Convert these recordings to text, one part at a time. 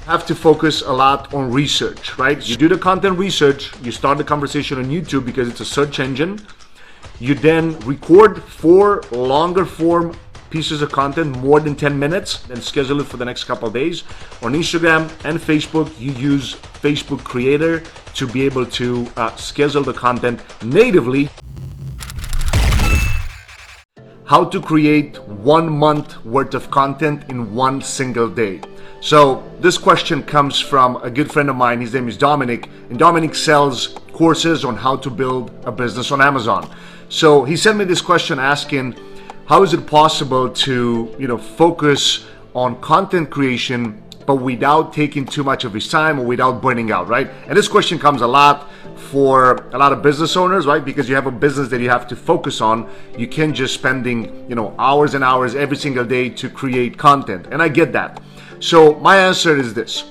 have to focus a lot on research, right? You do the content research, you start the conversation on YouTube because it's a search engine. You then record 4 longer form pieces of content, more than 10 minutes, and schedule it for the next couple of days. On Instagram and Facebook, you use Facebook Creator to be able to schedule the content natively. How to create 1 month worth of content in 1 single day. So this question comes from a good friend of mine. His name is Dominic, and Dominic sells courses on how to build a business on Amazon. So he sent me this question asking, how is it possible to focus on content creation but without taking too much of his time or without burning out, right? And this question comes a lot for a lot of business owners, right? Because you have a business that you have to focus on. You can't just spending hours and hours every single day to create content, and I get that. So my answer is this.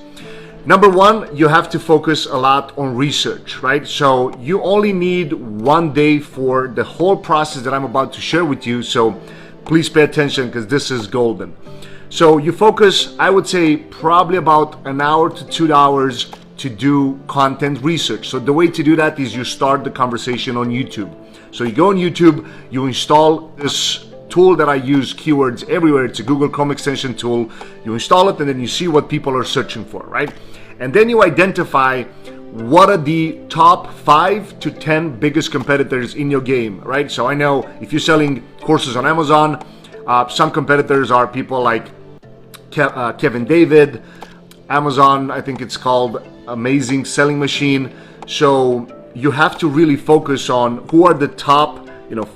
Number 1, you have to focus a lot on research, right? So you only need 1 day for the whole process that I'm about to share with you. So please pay attention because this is golden. So you focus, I would say, probably about 1 hour to 2 hours to do content research. So the way to do that is you start the conversation on YouTube. So you go on YouTube, you install this tool that I use, Keywords Everywhere. It's a Google Chrome extension tool. You install it and then you see what people are searching for, right? And then you identify what are the top 5 to 10 biggest competitors in your game, right? So I know if you're selling courses on Amazon, some competitors are people like Kevin David, Amazon, I think it's called Amazing Selling Machine. So you have to really focus on who are the top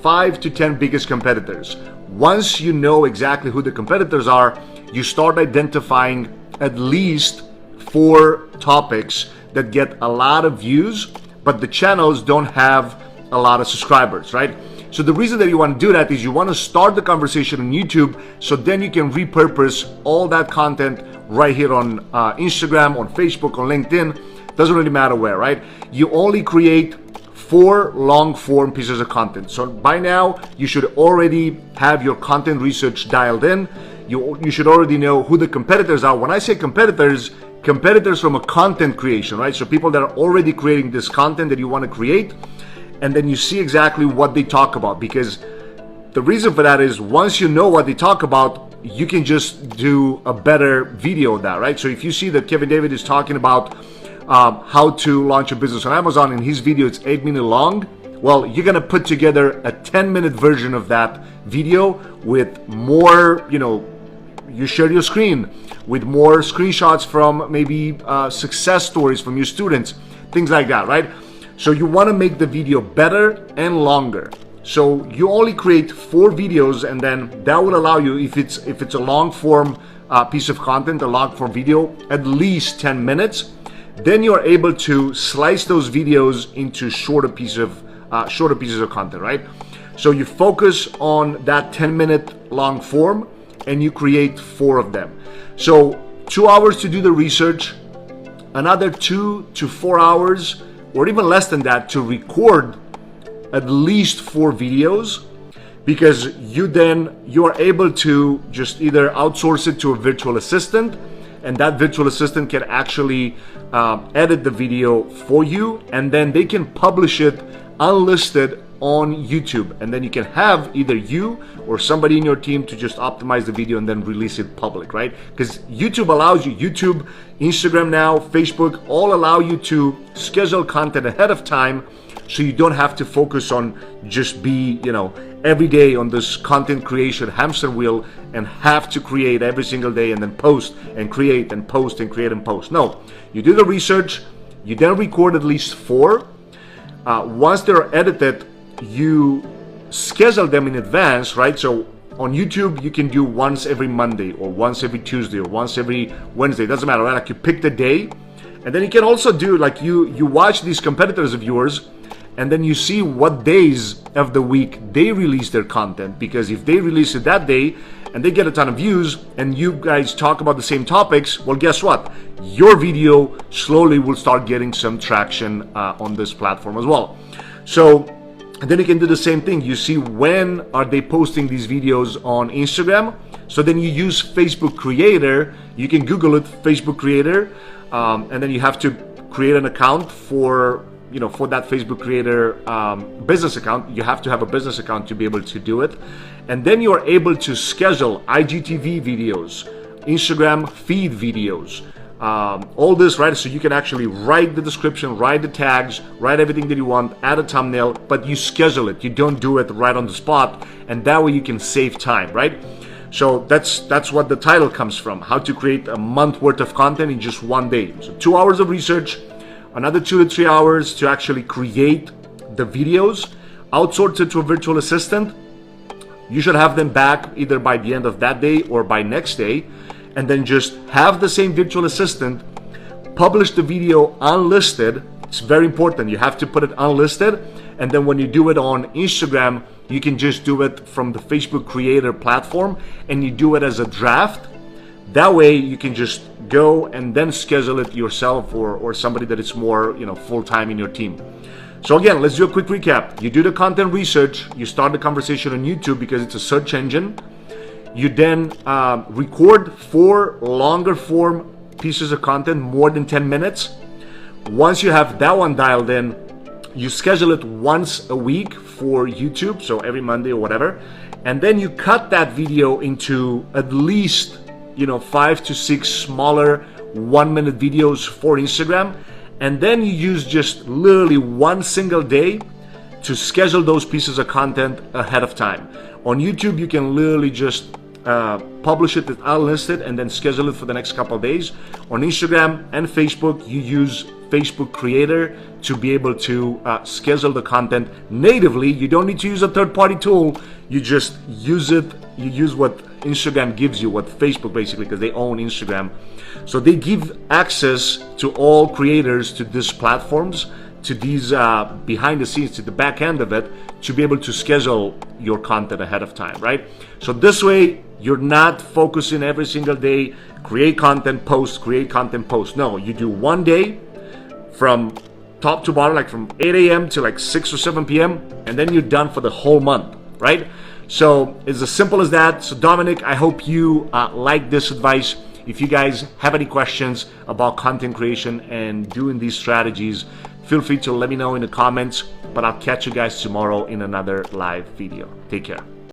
5 to 10 biggest competitors. Once you know exactly who the competitors are, you start identifying at least 4 topics that get a lot of views, but the channels don't have a lot of subscribers, right? So the reason that you want to do that is you want to start the conversation on YouTube, so then you can repurpose all that content right here on Instagram, on Facebook, on LinkedIn. Doesn't really matter where, right? You only create 4 long form pieces of content. So by now you should already have your content research dialed in. You should already know who the competitors are. When I say competitors from a content creation, right? So people that are already creating this content that you want to create, and then you see exactly what they talk about. Because the reason for that is once you know what they talk about, you can just do a better video of that, right? So if you see that Kevin David is talking about how to launch a business on Amazon, and his video is 8 minutes long, well, you're gonna put together a 10-minute version of that video with more, you share your screen with more screenshots from maybe success stories from your students, things like that, right? So you want to make the video better and longer. So you only create 4 videos, and then that will allow you, if it's a long form piece of content, a long form video, at least 10 minutes. Then you are able to slice those videos into shorter pieces of content, right? So you focus on that 10-minute long form, and you create 4 of them. So 2 hours to do the research, another 2 to 4 hours, or even less than that, to record at least 4 videos, because you are able to just either outsource it to a virtual assistant, and that virtual assistant can actually edit the video for you, and then they can publish it unlisted on YouTube, and then you can have either you or somebody in your team to just optimize the video and then release it public, right? Because YouTube allows you, YouTube, Instagram now, Facebook, all allow you to schedule content ahead of time, so you don't have to focus on just be, every day on this content creation hamster wheel and have to create every single day and then post and create and post and create and post. No, you do the research, you then record at least 4. Once they're edited, you schedule them in advance, right? So on YouTube, you can do once every Monday or once every Tuesday or once every Wednesday. It doesn't matter, right? Like you pick the day, and then you can also do like you watch these competitors of yours, and then you see what days of the week they release their content. Because if they release it that day and they get a ton of views and you guys talk about the same topics, well, guess what? Your video slowly will start getting some traction on this platform as well. So and then you can do the same thing. You see when are they posting these videos on Instagram. So then you use Facebook Creator You can Google it, Facebook creator, and then you have to create an account for for that Facebook creator business account. You have to have a business account to be able to do it. And then you are able to schedule IGTV videos, Instagram feed videos, all this, right? So you can actually write the description, write the tags, write everything that you want, add a thumbnail, but you schedule it. You don't do it right on the spot, and that way you can save time, right? So that's what the title comes from, how to create a month worth of content in just one day. So 2 hours of research, another 2 to 3 hours to actually create the videos, outsource it to a virtual assistant. You should have them back either by the end of that day or by next day, and then just have the same virtual assistant publish the video unlisted. It's very important. You have to put it unlisted, and then when you do it on Instagram, you can just do it from the Facebook creator platform, and you do it as a draft. That way you can just go and then schedule it yourself or somebody that is more full-time in your team. So again, let's do a quick recap. You do the content research, you start the conversation on YouTube because it's a search engine. You then record 4 longer form pieces of content, more than 10 minutes. Once you have that one dialed in, you schedule it once a week for YouTube, so every Monday or whatever, and then you cut that video into at least 5 to 6 smaller 1-minute videos for Instagram, and then you use just literally one single day to schedule those pieces of content ahead of time. On YouTube, you can literally just publish it unlisted and then schedule it for the next couple of days. On Instagram and Facebook, you use Facebook Creator to be able to schedule the content natively. You don't need to use a third-party tool. You just use it. You use what Instagram gives you, what Facebook basically, because they own Instagram. So they give access to all creators to these platforms, to these behind the scenes, to the back end of it, to be able to schedule your content ahead of time, right? So this way, you're not focusing every single day, create content, post, create content, post. No, you do one day from top to bottom, like from 8 a.m. to like 6 or 7 p.m., and then you're done for the whole month, right? So it's as simple as that. So Dominic, I hope you like this advice. If you guys have any questions about content creation and doing these strategies, feel free to let me know in the comments, but I'll catch you guys tomorrow in another live video. Take care.